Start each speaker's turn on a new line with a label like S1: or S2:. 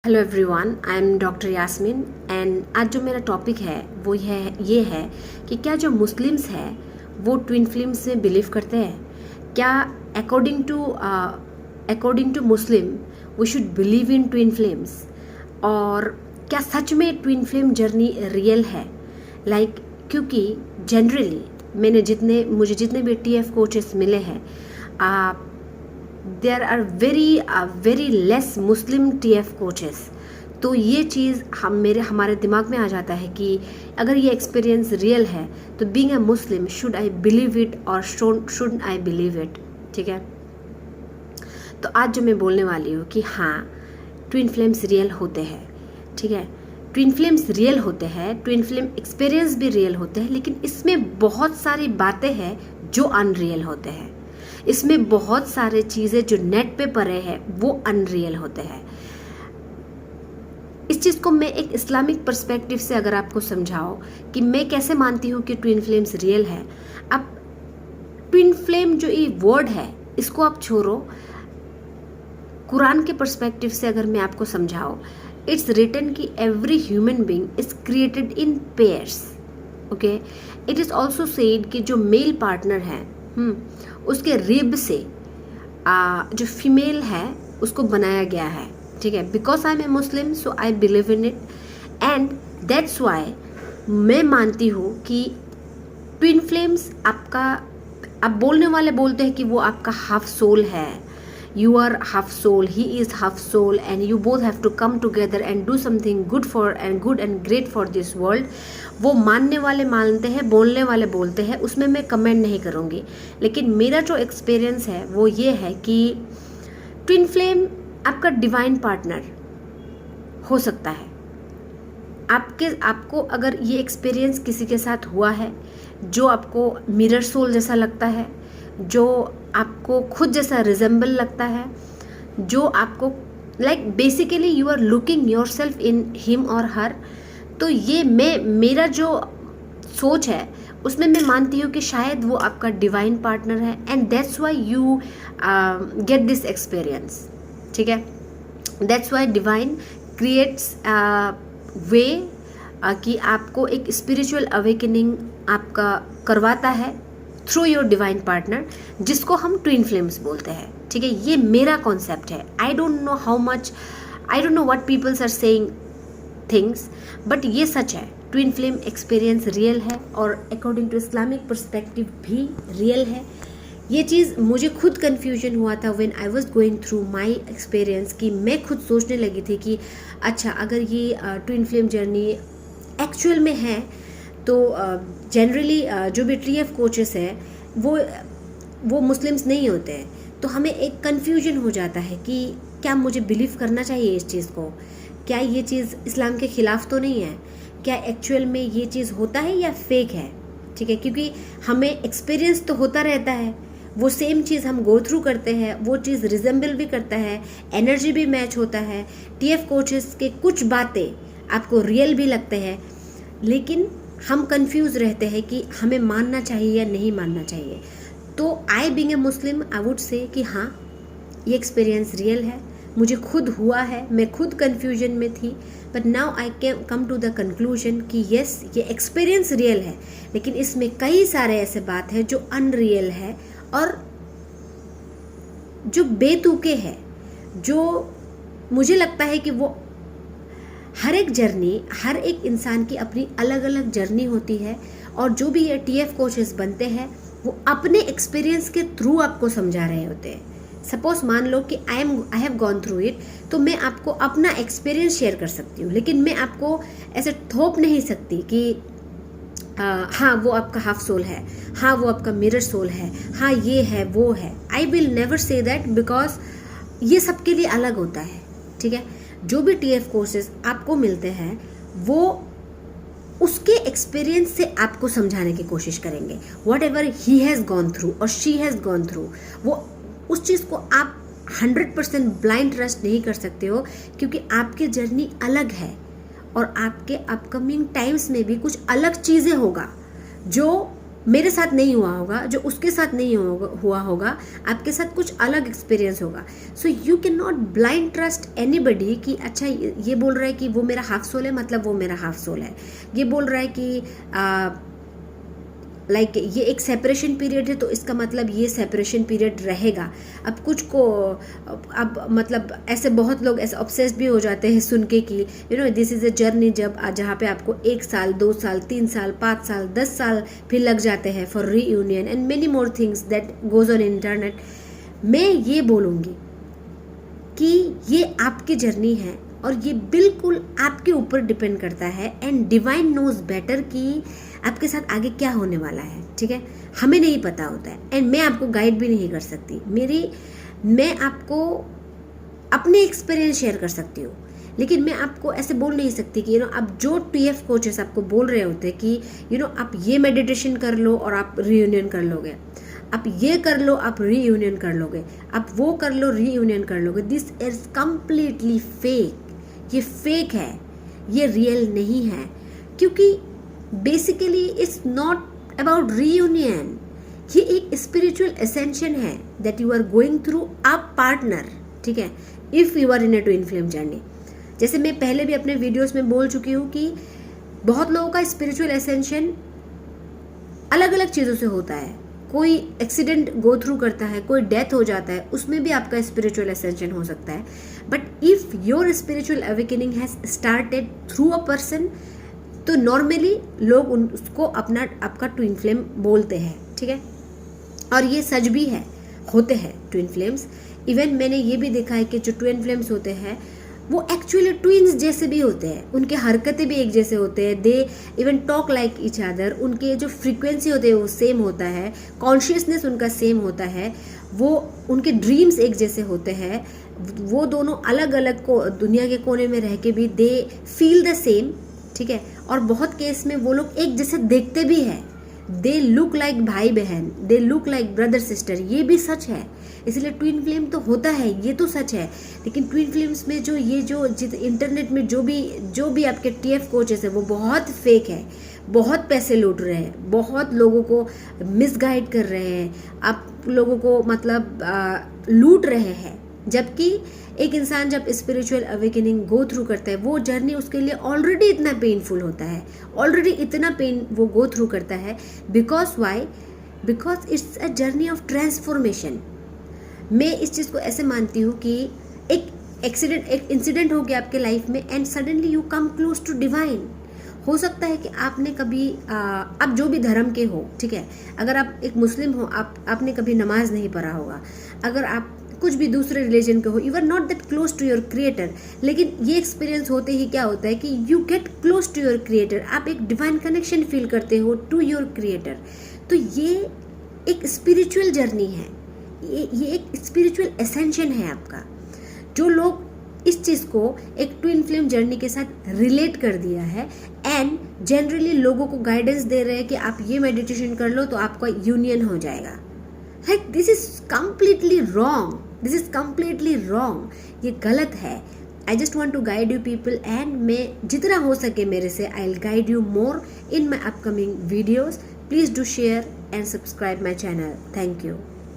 S1: Hello everyone, I am doctor Yasmin and आज जो मेरा टॉपिक है वो ये है कि क्या जो मुस्लिम्स हैं वो ट्विन फ्लेम्स में बिलीव करते हैं। क्या according to Muslim we should believe in twin flames, और क्या सच में ट्विन फ्लेम जर्नी रियल है। क्योंकि जनरली मुझे जितने भी TF कोचेस मिले हैं, there are very less Muslim TF coaches. तो ये चीज़ हमारे दिमाग में आ जाता है कि अगर ये एक्सपीरियंस रियल है तो being a Muslim should I believe it और शुड आई बिलीव इट। ठीक है, तो आज जो मैं बोलने वाली हूँ कि हाँ, ट्विन फ्लेम्स रियल होते हैं। ठीक है, ट्विन फ्लेम्स रियल होते हैं, ट्विन फ्लेम एक्सपीरियंस भी रियल होते हैं, लेकिन इसमें बहुत सारी बातें हैं जो अनरियल होते हैं। इसमें बहुत सारे चीज़ें जो नेट पे पड़े हैं वो अनरियल होते हैं। इस चीज़ को मैं एक इस्लामिक पर्सपेक्टिव से अगर आपको समझाओ कि मैं कैसे मानती हूँ कि ट्विन फ्लेम्स रियल है। अब ट्विन फ्लेम जो ये वर्ड है इसको आप छोड़ो, कुरान के पर्सपेक्टिव से अगर मैं आपको समझाओ, इट्स रिटन कि every human being is created in pairs. Okay, it is also said कि जो मेल पार्टनर है उसके रिब से जो फीमेल है उसको बनाया गया है। ठीक है, because I am a Muslim so I believe in it and that's why मैं मानती हूँ कि ट्विन फ्लेम्स आप बोलने वाले बोलते हैं कि वो आपका हाफ सोल है, you are half soul, he is half soul, and you both have to come together and do something good and great for this world। वो मानने वाले मानते हैं, बोलने वाले बोलते हैं, उसमें मैं कमेंट नहीं करूँगी। लेकिन मेरा जो एक्सपीरियंस है वो ये है कि ट्विन फ्लेम आपका डिवाइन पार्टनर हो सकता है। आपको अगर ये एक्सपीरियंस किसी के साथ हुआ है जो आपको मिरर सोल जैसा लगता है, जो आपको खुद जैसा रिजेंबल लगता है, जो आपको basically you are looking yourself in him और हर, तो ये मेरा जो सोच है उसमें मैं मानती हूँ कि शायद वो आपका डिवाइन पार्टनर है and that's why you get this experience. ठीक है, दैट्स वाई डिवाइन क्रिएट्स वे कि आपको एक स्पिरिचुअल अवेकनिंग आपका करवाता है थ्रू योर डिवाइन पार्टनर, जिसको हम ट्विन फ्लेम्स बोलते हैं। ठीक है, ये मेरा कॉन्सेप्ट है। I don't know what peoples are saying things, but ये सच है। ट्विन फ्लेम एक्सपीरियंस रियल है और अकॉर्डिंग टू इस्लामिक पर्सपेक्टिव भी रियल है। ये चीज़ मुझे खुद कन्फ्यूजन हुआ था when I was going through my experience, कि मैं खुद सोचने लगी थी कि अच्छा, अगर ये ट्विन फ्लेम जर्नी एक्चुअल में है तो जनरली जो भी TF कोचेस हैं वो मुस्लिम्स नहीं होते हैं। तो हमें एक कन्फ्यूजन हो जाता है कि क्या मुझे बिलीव करना चाहिए इस चीज़ को, क्या ये चीज़ इस्लाम के ख़िलाफ़ तो नहीं है, क्या एक्चुअल में ये चीज़ होता है या फेक है। ठीक है, क्योंकि हमें एक्सपीरियंस तो होता रहता है, वो सेम चीज़ हम गो थ्रू करते हैं, वो चीज़ रिजेंबल भी करता है, एनर्जी भी मैच होता है, TF कोचेस के कुछ बातें आपको रियल भी लगते हैं, लेकिन हम कंफ्यूज रहते हैं कि हमें मानना चाहिए या नहीं मानना चाहिए। तो I being a Muslim I would say कि हाँ, ये एक्सपीरियंस रियल है, मुझे खुद हुआ है, मैं खुद कंफ्यूजन में थी, but now I can come to the conclusion कि यस, ये एक्सपीरियंस रियल है, लेकिन इसमें कई सारे ऐसे बात है जो अनरियल है और जो बेतुके है, जो मुझे लगता है कि वो हर एक इंसान की अपनी अलग अलग जर्नी होती है, और जो भी ये TF कोचेस बनते हैं वो अपने एक्सपीरियंस के थ्रू आपको समझा रहे होते हैं। सपोज मान लो कि I have gone through it, तो मैं आपको अपना एक्सपीरियंस शेयर कर सकती हूँ, लेकिन मैं आपको ऐसे थोप नहीं सकती कि हाँ वो आपका हाफ सोल है, हाँ वो आपका मिरर सोल है, हाँ ये है वो है। I will never say that, because ये सबके लिए अलग होता है। ठीक है, जो भी TF कोर्सेज आपको मिलते हैं वो उसके एक्सपीरियंस से आपको समझाने की कोशिश करेंगे। What ever he has gone through और शी हैज़ गॉन थ्रू, वो उस चीज़ को आप 100% ब्लाइंड ट्रस्ट नहीं कर सकते हो, क्योंकि आपकी जर्नी अलग है और आपके अपकमिंग टाइम्स में भी कुछ अलग चीज़ें होगा जो मेरे साथ नहीं हुआ होगा, जो उसके साथ नहीं हुआ होगा, आपके साथ कुछ अलग एक्सपीरियंस होगा. So you can not blind trust anybody कि अच्छा ये बोल रहा है कि वो मेरा हाफ सोल है, मतलब वो मेरा हाफ सोल है. ये बोल रहा है कि लाइक ये एक सेपरेशन पीरियड है तो इसका मतलब ये सेपरेशन पीरियड रहेगा. अब कुछ को अब मतलब ऐसे बहुत लोग ऐसे ऑब्सेस्ड भी हो जाते हैं सुन के कि you know this is a journey, जहाँ पे आपको 1 साल 2 साल 3 साल 5 साल 10 साल फिर लग जाते हैं for reunion and many more things that goes on internet. मैं ये बोलूँगी कि ये आपकी जर्नी है और ये बिल्कुल आपके ऊपर डिपेंड करता है. एंड डिवाइन नोज बेटर कि आपके साथ आगे क्या होने वाला है. ठीक है, हमें नहीं पता होता है एंड मैं आपको गाइड भी नहीं कर सकती. मैं आपको अपने एक्सपीरियंस शेयर कर सकती हूँ, लेकिन मैं आपको ऐसे बोल नहीं सकती कि आप जो TF कोचेस आपको बोल रहे होते कि आप ये मेडिटेशन कर लो और आप रीयूनियन कर लोगे, आप ये कर लो आप रीयूनियन कर लोगे, आप वो कर लो रीयूनियन कर लोगे. This is completely fake. ये फेक है, ये रियल नहीं है. क्योंकि basically it's not about reunion. ये एक स्पिरिचुअल एसेंशन है that you are going through a partner. ठीक है, if you are in a twin flame journey. जैसे मैं पहले भी अपने वीडियोस में बोल चुकी हूँ कि बहुत लोगों का स्पिरिचुअल एसेंशन अलग अलग चीज़ों से होता है. कोई एक्सीडेंट गो थ्रू करता है, कोई डेथ हो जाता है, उसमें भी आपका स्पिरिचुअल एसेंशन हो सकता है. But if your spiritual awakening has started through a person, तो नॉर्मली लोग उसको आपका ट्विन फ्लेम बोलते हैं. ठीक है, और ये सच भी है, होते हैं ट्विन फ्लेम्स. इवन मैंने ये भी देखा है कि जो ट्विन फ्लेम्स होते हैं वो एक्चुअली ट्विन्स जैसे भी होते हैं. उनके हरकतें भी एक जैसे होते हैं. They even talk like each other. उनके जो फ्रीक्वेंसी होते हैं वो सेम होता है, कॉन्शियसनेस उनका सेम होता है, वो उनके ड्रीम्स एक जैसे होते हैं. वो दोनों अलग अलग को दुनिया के कोने में रह के भी दे फील द सेम. ठीक है, और बहुत केस में वो लोग एक जैसे देखते भी हैं. दे लुक लाइक भाई बहन, they look like brother sister. ये भी सच है. इसलिए ट्विन फ्लेम तो होता है, ये तो सच है. लेकिन ट्विन फ्लेम्स में जो इंटरनेट में जो भी आपके TF कोचेस है वो बहुत फेक है. बहुत पैसे लूट रहे हैं, बहुत लोगों को मिसगाइड कर रहे हैं, आप लोगों को मतलब लूट रहे हैं. जबकि एक इंसान जब स्पिरिचुअल अवेकनिंग गो थ्रू करता है, वो जर्नी उसके लिए ऑलरेडी इतना पेनफुल होता है, ऑलरेडी इतना पेन वो गो थ्रू करता है. Because it's a journey of transformation. मैं इस चीज़ को ऐसे मानती हूँ कि एक इंसिडेंट हो गया आपके लाइफ में and suddenly you come close to divine. हो सकता है कि आपने कभी आप जो भी धर्म के हो, ठीक है, अगर आप एक मुस्लिम हो, आपने कभी नमाज नहीं पढ़ा होगा. अगर आप कुछ भी दूसरे रिलीजन के हो, you are not that close to your creator. लेकिन ये एक्सपीरियंस होते ही क्या होता है कि you get close to your creator. आप एक डिवाइन कनेक्शन फील करते हो टू योर क्रिएटर. तो ये एक स्पिरिचुअल जर्नी है, ये एक स्पिरिचुअल एसेंशन है आपका. जो लोग इस चीज़ को एक ट्विन फ्लेम जर्नी के साथ रिलेट कर दिया है एंड जनरली लोगों को गाइडेंस दे रहे हैं कि आप ये मेडिटेशन कर लो तो आपका यूनियन हो जाएगा. Like this is completely wrong. This is completely wrong. ये गलत है. I just want to guide you people and मैं जितना हो सके मेरे से I will guide you more in my upcoming videos. Please do share and subscribe my channel. Thank you.